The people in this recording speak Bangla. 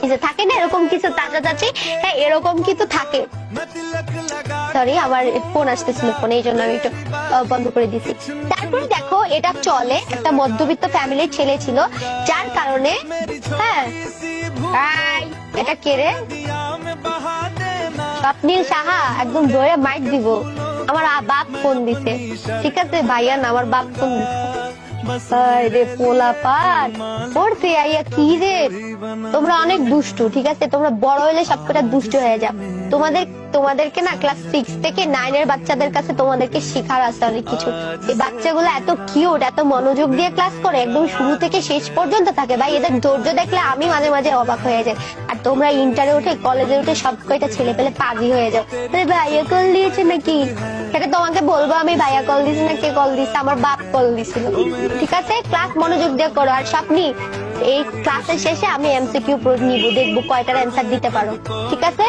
এই যে থাকে না এরকম কিছু চাচা চাচি, হ্যাঁ এরকম কিন্তু থাকে। সরি আমার ফোন আসতেছিল, ফোনে এই জন্য আমি একটু বন্ধ করে দিছি। তারপরে দেখো এটা চলে, একটা মধ্যবিত্ত ফ্যামিলির ছেলে ছিল, যার কারণে হ্যাঁ এটা কে রে? স্বপ্নীল সাহা, একদম ধরে মাইক দিব। আমার বাপ ফোন দিছে, ঠিক আছে ভাইয়া না, আমার বাপ ফোন দিছে। রে পোলা পাট পড়তে আইয়া কি রে, তোমরা অনেক দুষ্টু, ঠিক আছে তোমরা বড় হলে সবকটা দুষ্ট হয়ে যাও। তোমাদেরকে না ক্লাস 6 থেকে 9 এর বাচ্চাদের কাছে তোমাদেরকে শেখার আছে অনেক কিছু। এই বাচ্চাগুলো এত কিউট, এত মনোযোগ দিয়ে ক্লাস করে, একদম শুরু থেকে শেষ পর্যন্ত থাকে। ভাই এদের ধৈর্য দেখলে আমি মাঝে মাঝে অবাক হয়ে যাই। আর তোমরা ইন্টারে উঠে কলেজে উঠে সব কয়টা ছেলে পেলে পাজি হয়ে যাও। ভাইয়া কল দিয়েছে নাকি, সেটা তোমাকে বলবো আমি, ভাইয়া কল দিয়েছে না কে কল দিচ্ছে? আমার বাপ কল দিছিল। ঠিক আছে ক্লাস মনোযোগ দিয়ে করো। আর স্বপ্নি, এই ক্লাসের শেষে আমি এমসিকিউ নিব, দেখবো কয়টার অ্যান্সার দিতে পারো, ঠিক আছে?